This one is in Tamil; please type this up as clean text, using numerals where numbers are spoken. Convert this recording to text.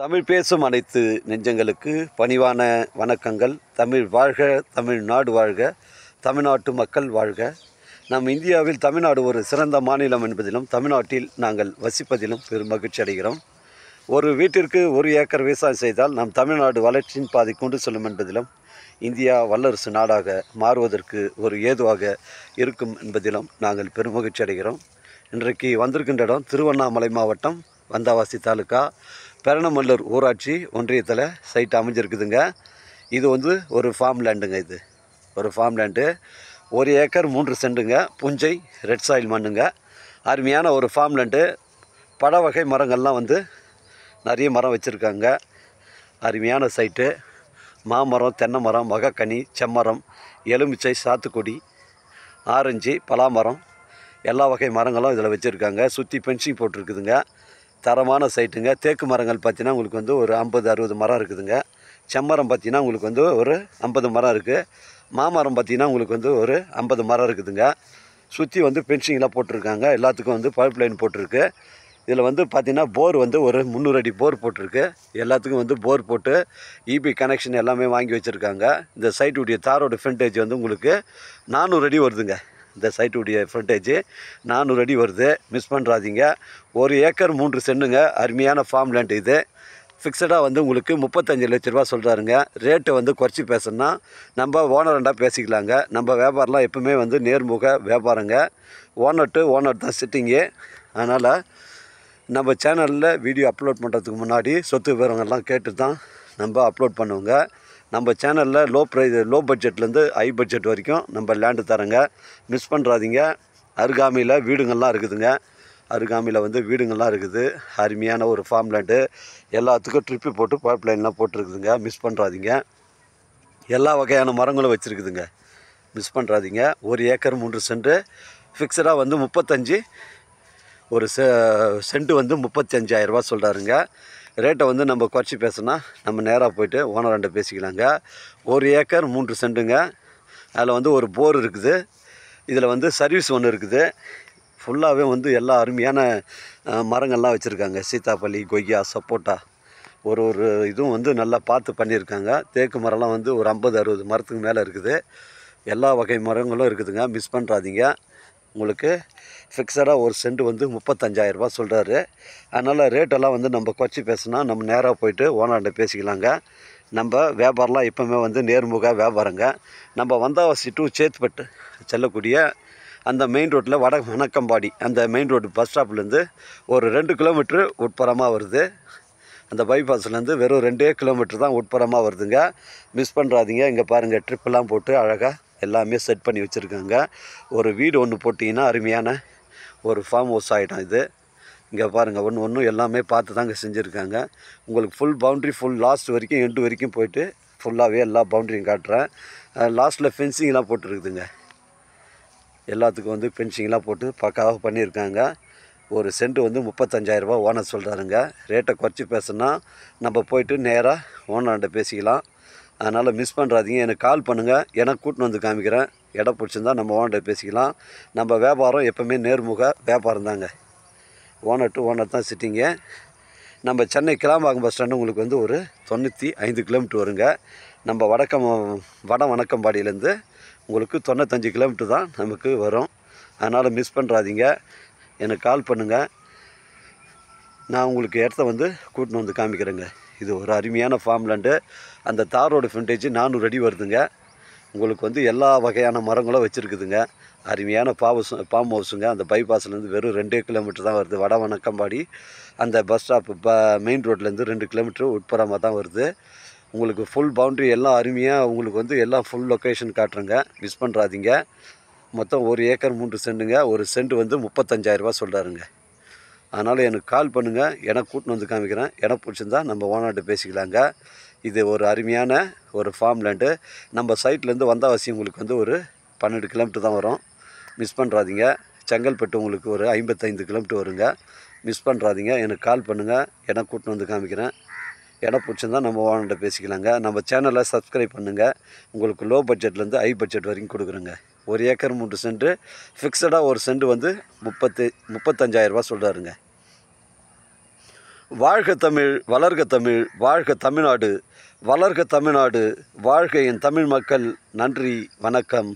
தமிழ் பேசும் அனைத்து நெஞ்சங்களுக்கு பணிவான வணக்கங்கள். தமிழ் வாழ்க, தமிழ்நாடு வாழ்க, தமிழ்நாட்டு மக்கள் வாழ்க. நம் இந்தியாவில் தமிழ்நாடு ஒரு சிறந்த மாநிலம் என்பதிலும் தமிழ்நாட்டில் நாங்கள் வசிப்பதிலும் பெரும் மகிழ்ச்சி அடைகிறோம். ஒரு வீட்டிற்கு 1 ஏக்கர் விவசாயம் செய்தால் நம் தமிழ்நாடு வளர்ச்சியின் பாதை கொண்டு செல்லும் என்பதிலும் இந்தியா வல்லரசு நாடாக மாறுவதற்கு ஒரு ஏதுவாக இருக்கும் என்பதிலும் நாங்கள் பெரும் மகிழ்ச்சி அடைகிறோம். இன்றைக்கு வந்திருக்கின்ற இடம் திருவண்ணாமலை மாவட்டம் வந்தவாசி தாலுக்கா பெரணமல்லூர் ஊராட்சி ஒன்றியத்தில் சைட் அமைஞ்சிருக்குதுங்க. இது ஒரு ஃபார்ம் லேண்டுங்க. இது ஒரு ஃபார்ம் லேண்டு, 1 ஏக்கர் 3 சென்ட்டுங்க. புஞ்சை ரெட் சாயில் மண்ணுங்க. அருமையான ஒரு ஃபார்ம் லேண்டு. பழ வகை மரங்கள்லாம் நிறைய மரம் வச்சுருக்காங்க. அருமையான சைட்டு. மாமரம், தென்னை மரம், மகக்கனி, செம்மரம், எலுமிச்சை, சாத்துக்குடி, ஆரஞ்சு, பலாமரம், எல்லா வகை மரங்களும் இதில் வச்சுருக்காங்க. சுற்றி பென்சிங் போட்டிருக்குதுங்க. தரமான சைட்டுங்க. தேக்கு மரங்கள் பார்த்தீங்கன்னா உங்களுக்கு ஒரு 50-60 மரம் இருக்குதுங்க. செம்மரம் பார்த்தீங்கன்னா உங்களுக்கு ஒரு 50 மரம் இருக்குது. மாமரம் பார்த்தீங்கன்னா உங்களுக்கு ஒரு 50 மரம் இருக்குதுங்க. சுற்றி பென்சிங்லாம் போட்டிருக்காங்க. எல்லாத்துக்கும் பைப் லைன் போட்டிருக்கு. இதில் பார்த்தீங்கன்னா போர் ஒரு 300 அடி போர் போட்டிருக்கு. எல்லாத்துக்கும் போர் போட்டு இபி கனெக்ஷன் எல்லாமே வாங்கி வச்சுருக்காங்க. இந்த சைட்டுடைய தாரோட ஃப்ரண்டேஜ் உங்களுக்கு 400 அடி வருதுங்க. இந்த சைட்டுடைய ஃப்ரண்டேஜ் 400 அடி வருது. மிஸ் பண்ணுறாதீங்க. 1 ஏக்கர் 3 சென்ட்டுங்க. அருமையான ஃபார்ம் லேண்ட். இது ஃபிக்ஸடாக உங்களுக்கு 35 லட்ச ரூபா சொல்கிறாருங்க. ரேட்டை குறைச்சி பேசணுன்னா நம்ம ஓனர்ண்டா பேசிக்கலாங்க. நம்ம வியாபாரம்லாம் எப்பவுமே நேர்முக வியாபாரங்க. ஓனர் டு ஓனர் தான் சிட்டிங்கு. அதனால் நம்ம சேனலில் வீடியோ அப்லோட் பண்ணுறதுக்கு முன்னாடி சொத்து விவரங்கள்லாம் கேட்டு தான் நம்ம அப்லோட் பண்ணுவோங்க. நம்ம சேனலில் லோ பட்ஜெட்லேருந்து ஹை பட்ஜெட் வரைக்கும் நம்ம லேண்டு தரங்க. மிஸ் பண்ணுறாதீங்க. அருகாமையில் வீடுங்கள்லாம் இருக்குதுங்க. அருகாமையில் வீடுங்கள்லாம் இருக்குது. அருமையான ஒரு ஃபார்ம் லேண்டு. எல்லாத்துக்கும் ட்ரிப்பு போட்டு பைப் லைன்லாம் போட்டிருக்குதுங்க. மிஸ் பண்ணுறாதீங்க. எல்லா வகையான மரங்களும் வச்சுருக்குதுங்க. மிஸ் பண்ணுறாதீங்க. 1 ஏக்கர் 3 சென்ட்டு. ஃபிக்ஸடாக 35, ஒரு சென்ட்டு 35,000 ரூபா சொல்கிறாருங்க. ரேட்டை நம்ம குறைச்சி பேசுனா நம்ம நேராக போய்ட்டு ஓனர்கிட்ட பேசிக்கலாங்க. 1 ஏக்கர் 3 சென்ட்டுங்க. அதில் ஒரு போர் இருக்குது. இதில் சர்வீஸ் ஒன்று இருக்குது. ஃபுல்லாகவே எல்லா அருமையான மரங்கள்லாம் வச்சுருக்காங்க. சீத்தாப்பள்ளி, கொய்யா, சப்போட்டா, ஒரு இதுவும் நல்லா பார்த்து பண்ணியிருக்காங்க. தேக்கு மரம்லாம் ஒரு 50-60 மரத்துக்கு மேலே இருக்குது. எல்லா வகை மரங்களும் இருக்குதுங்க. மிஸ் பண்ணுறாதீங்க. உங்களுக்கு ஃபிக்ஸடாக ஒரு சென்ட் 35,000 ரூபா சொல்கிறாரு. அதனால் ரேட்டெல்லாம் நம்ம குறைச்சி பேசுனா நம்ம நேராக போய்ட்டு ஓனர்கிட்ட பேசிக்கலாங்க. நம்ம வியாபாரம்லாம் எப்போவுமே நேர்முக வியாபாரங்க. நம்ம வந்தவாசி டு சேத்துப்பட்டு செல்லக்கூடிய அந்த மெயின் ரோட்டில் வணக்கம்பாடி அந்த மெயின் ரோடு பஸ் ஸ்டாப்லேருந்து ஒரு 2 கிலோமீட்ரு உட்புறமாக வருது. அந்த பைபாஸ்லேருந்து வெறும் 2 கிலோமீட்ரு தான் உட்புறமாக வருதுங்க. மிஸ் பண்ணுறாதீங்க. இங்கே பாருங்கள், ட்ரிப்பெல்லாம் போட்டு அழகாக எல்லாமே செட் பண்ணி வச்சுருக்காங்க. ஒரு வீடு ஒன்று போட்டிங்கன்னா அருமையான ஒரு ஃபார்ம் ஹவுஸ் ஆகிடும் இது. இங்கே பாருங்கள், ஒன்று எல்லாமே பார்த்து தாங்க செஞ்சுருக்காங்க. உங்களுக்கு ஃபுல் பவுண்ட்ரி, ஃபுல் லாஸ்ட் வரைக்கும் எண்டு வரைக்கும் போய்ட்டு ஃபுல்லாகவே எல்லா பவுண்ட்ரியும் காட்டுறேன். லாஸ்ட்டில் ஃபென்சிங்லாம் போட்டுருக்குதுங்க. எல்லாத்துக்கும் ஃபென்சிங்லாம் போட்டு பக்காவாக பண்ணியிருக்காங்க. ஒரு சென்ட் 35,000 ரூபா ஓனர் சொல்கிறாருங்க. ரேட்டை குறைச்சி பேசுனா நம்ம போய்ட்டு நேராக ஓனர்கிட்ட பேசிக்கலாம். அதனால் மிஸ் பண்ணுறாதீங்க. எனக்கு கால் பண்ணுங்கள். எனக்கு கூட்டின்னு காமிக்கிறேன். இடம் பிடிச்சிருந்தா நம்ம ஓனர்கிட்ட பேசிக்கலாம். நம்ம வியாபாரம் எப்போவுமே நேர்முக வியாபாரம் தாங்க. ஓனர் டு ஓனர் தான் சிட்டிங்க. நம்ம சென்னை கிளாம்பாக்கம் பஸ் ஸ்டாண்டு உங்களுக்கு ஒரு 95 கிலோமீட்டர் வருங்க. நம்ம வட வணக்கம்பாடியிலேருந்து உங்களுக்கு 95 கிலோமீட்டர் தான் நமக்கு வரும். அதனால் மிஸ் பண்ணுறாதீங்க. எனக்கு கால் பண்ணுங்கள். நான் உங்களுக்கு இடத்த கூட்டின்னு காமிக்கிறேங்க. இது ஒரு அருமையான ஃபார்ம் லேண்டு. அந்த தாரோட ஃப்ரண்டேஜ் 400 அடி வருதுங்க. உங்களுக்கு எல்லா வகையான மரங்களும் வச்சுருக்குதுங்க. அருமையான ஃபார்ம் ஹவுஸுங்க. அந்த பைபாஸ்லேருந்து வெறும் 2 கிலோமீட்டர் தான் வருது. வட வணக்கம்பாடி அந்த பஸ் ஸ்டாப்பு மெயின் ரோட்லேருந்து 2 கிலோமீட்டர் உட்புறமாக தான் வருது. உங்களுக்கு ஃபுல் பவுண்ட்ரி எல்லாம் அருமையாக உங்களுக்கு எல்லாம் ஃபுல் லொக்கேஷன் காட்டுறேங்க. மிஸ் பண்ணுறாதீங்க. மொத்தம் 1 ஏக்கர் 3 சென்ட்டுங்க. ஒரு சென்ட் 35,000 ரூபா சொல்கிறாருங்க. அதனால் எனக்கு கால் பண்ணுங்கள். எனக்கு கூட்டின்னு காமிக்கிறேன். இடம் பிடிச்சிருந்தா நம்ம ஓனர்கிட்ட பேசிக்கலாங்க. இது ஒரு அருமையான ஒரு ஃபார்ம் லேண்டு. நம்ம சைட்லேருந்து வந்தவாசி உங்களுக்கு ஒரு 12 கிலோமீட்டர் தான் வரும். மிஸ் பண்ணுறாதீங்க. செங்கல்பட்டு உங்களுக்கு ஒரு 55 கிலோமீட்டர் வருங்க. மிஸ் பண்ணுறாதீங்க. எனக்கு கால் பண்ணுங்கள். எனக்கு கூட்டின்னு காமிக்கிறேன். இடம் பிடிச்சிருந்தா நம்ம ஓனர்கிட்ட பேசிக்கலாங்க. நம்ம சேனலை சப்ஸ்கிரைப் பண்ணுங்கள். உங்களுக்கு லோ பட்ஜெட்லேருந்து ஹை பட்ஜெட் வரைக்கும் கொடுக்குறேங்க. 1 ஏக்கர் 3 சென்ட்டு. ஃபிக்ஸடாக ஒரு சென்ட் 35,000 ரூபா சொல்கிறாருங்க. வாழ்க தமிழ், வளர்க தமிழ், வாழ்க தமிழ்நாடு, வளர்க தமிழ்நாடு, வாழ்க என் தமிழ் மக்கள். நன்றி, வணக்கம்.